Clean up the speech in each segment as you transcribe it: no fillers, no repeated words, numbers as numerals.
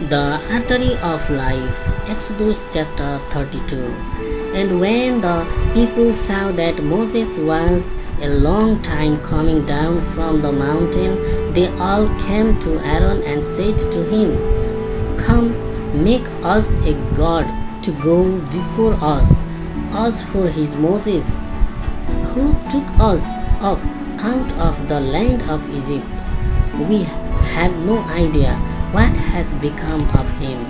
The artery of life. Exode chapter 32. And when the people saw that Moses was a long time coming down from the mountain, they all came to Aaron and said to him, Come, make us a god to go before us. As for his Moses, who took us up out of the land of Egypt, we have no idea what has become of him.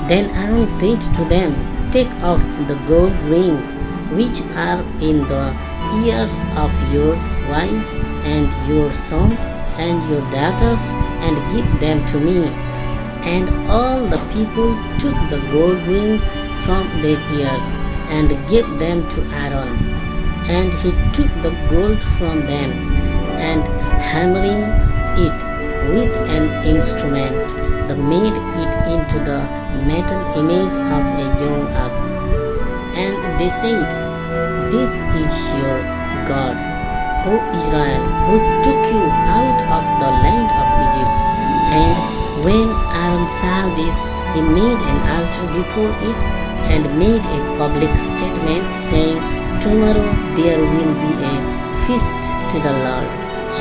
Then Aaron said to them, Take off the gold rings which are in the ears of your wives and your sons and your daughters, and give them to me. And all the people took the gold rings from their ears and gave them to Aaron. And he took the gold from them, and hammering it with an instrument, made it into the metal image of a young ox. And they said, This is your God, O Israel, who took you out of the land of Egypt. And when Aaron saw this, he made an altar before it, and made a public statement, saying, Tomorrow there will be a feast to the Lord.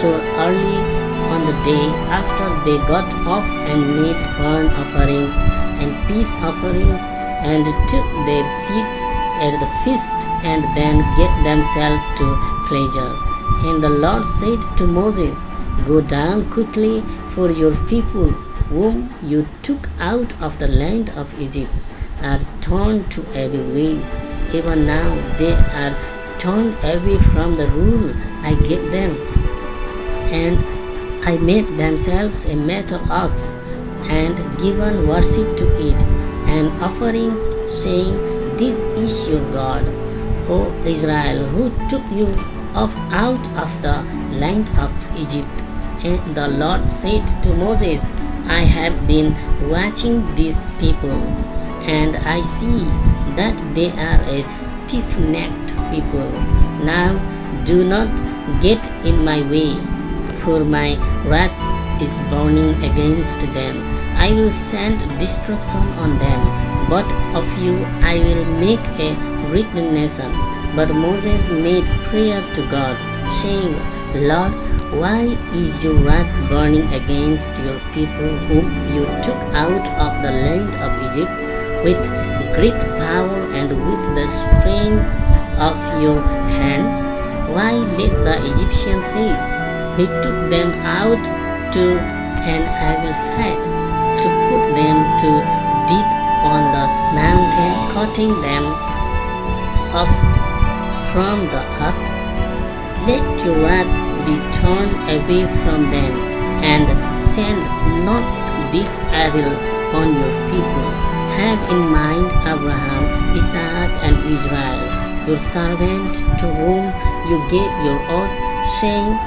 So early on the day after they got off and made burnt offerings and peace offerings, and took their seats at the feast, and then gave themselves to pleasure. And the Lord said to Moses, Go down quickly, for your people, whom you took out of the land of Egypt, are turned to evil ways. Even now they are turned away from the rule I gave them. And I made themselves a metal ox, and given worship to it, and offerings, saying, This is your God, O Israel, who took you up out of the land of Egypt. And the Lord said to Moses, I have been watching these people, and I see that they are a stiff-necked people. Now do not get in my way, for my wrath is burning against them. I will send destruction on them, but of you I will make a great nation. But Moses made prayer to God, saying, Lord, why is your wrath burning against your people whom you took out of the land of Egypt with great power and with the strength of your hands? Why let the Egyptians say, He took them out to an evil fight, to put them to death on the mountain, cutting them off from the earth? Let your wrath be turned away from them, and send not this evil on your people. Have in mind Abraham, Isaac, and Israel, your servant, to whom you gave your oath, saying,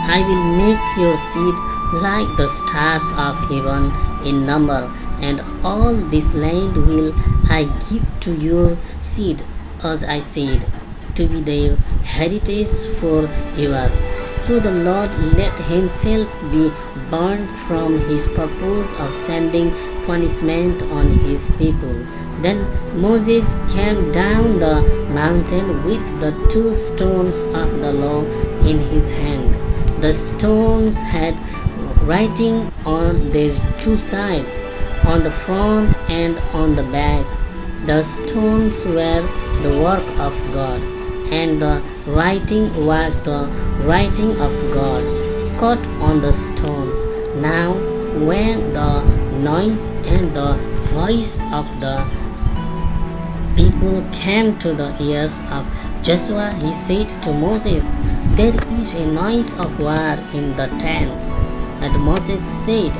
I will make your seed like the stars of heaven in number, and all this land will I give to your seed, as I said, to be their heritage forever. So the Lord let himself be burned from his purpose of sending punishment on his people. Then Moses came down the mountain with the 2 stones of the law in his hand. The stones had writing on their 2 sides, on the front and on the back. The stones were the work of God, and the writing was the writing of God, cut on the stones. Now when the noise and the voice of the people came to the ears of Joshua, he said to Moses, There is a noise of war in the tents. And Moses said,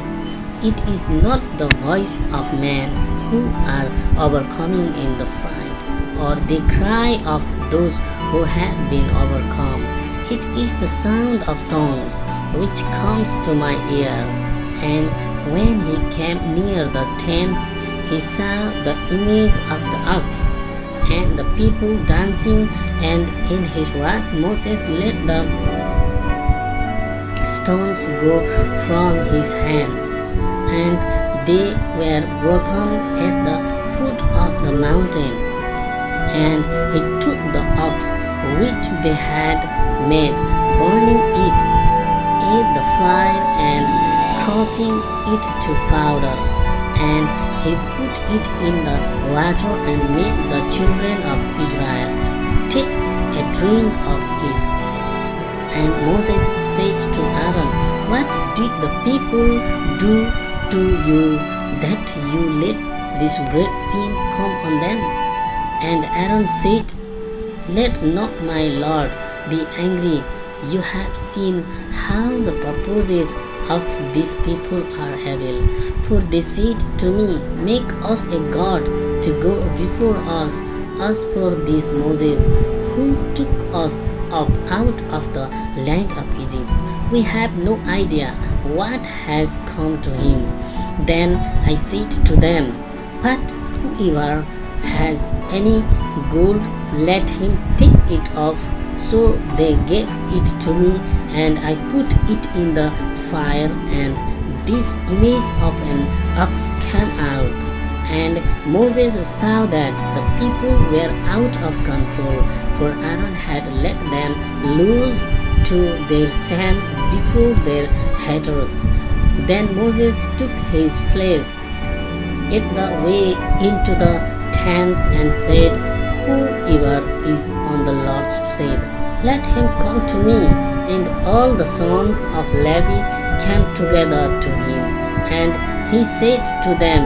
It is not the voice of men who are overcoming in the fight, or the cry of those who have been overcome. It is the sound of songs which comes to my ear. And when he came near the tents, he saw the image of the ox, and the people dancing, and in his wrath Moses let the stones go from his hands. And they were broken at the foot of the mountain. And he took the ox which they had made, burning it at the fire and crushing it to powder. And he put it in the water and made the children of Israel take a drink of it. And Moses said to Aaron, "What did the people do to you that you let this great sin come on them?" And Aaron said, "Let not my Lord be angry. You have seen how the purposes of these people are evil. For they said to me, 'Make us a god to go before us.' As for this Moses, who took us up out of the land of Egypt, we have no idea what has come to him." Then I said to them, "But whoever has any gold, let him take it off." So they gave it to me, and I put it in the fire, and this image of an ox came out. And Moses saw that the people were out of control, for Aaron had let them loose to their sin before their haters. Then Moses took his place at the way into the tents and said, "Whoever is on the Lord's side, let him come to me." And all the sons of Levi came together to him. And he said to them,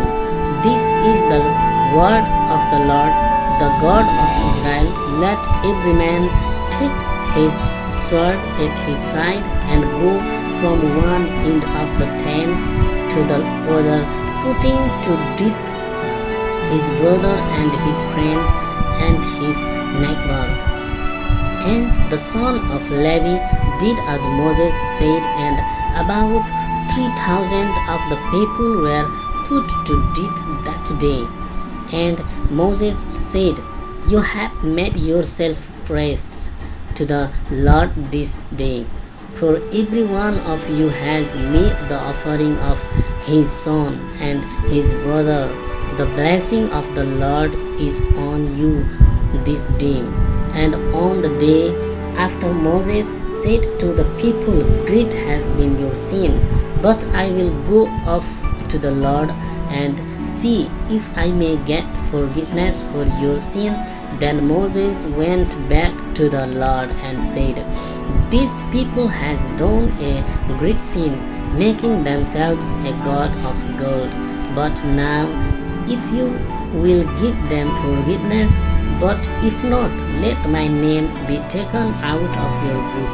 "This is the word of the Lord, the God of Israel. Let every man take his sword at his side and go from one end of the tents to the other, putting to death his brother and his friends and his neighbor." And the son of Levi did as Moses said, and about 3,000 of the people were put to death that day. And Moses said, "You have made yourself priests to the Lord this day, for every one of you has made the offering of his son and his brother. The blessing of the Lord is on you this day." And on the day after, Moses said to the people, "Great has been your sin, but I will go up to the Lord and see if I may get forgiveness for your sin." Then Moses went back to the Lord and said, "This people has done a great sin, making themselves a god of gold. But now, if you will give them forgiveness, but if not, let my name be taken out of your book."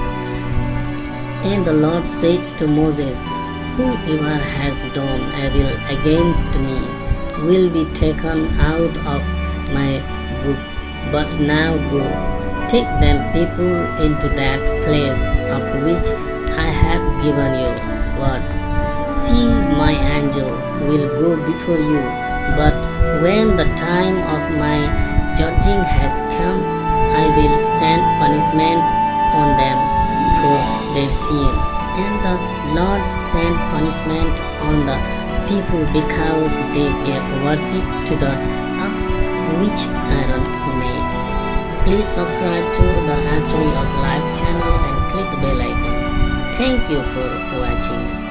And the Lord said to Moses, "Whoever has done evil against me will be taken out of my book. But now go, take them people into that place of which I have given you words. See, my angel will go before you, but when the time of my judging has come, I will send punishment on them for their sin." And the Lord sent punishment on the people because they gave worship to the ox which Aaron made. Please subscribe to the Artillery of Life channel and click the bell icon. Thank you for watching.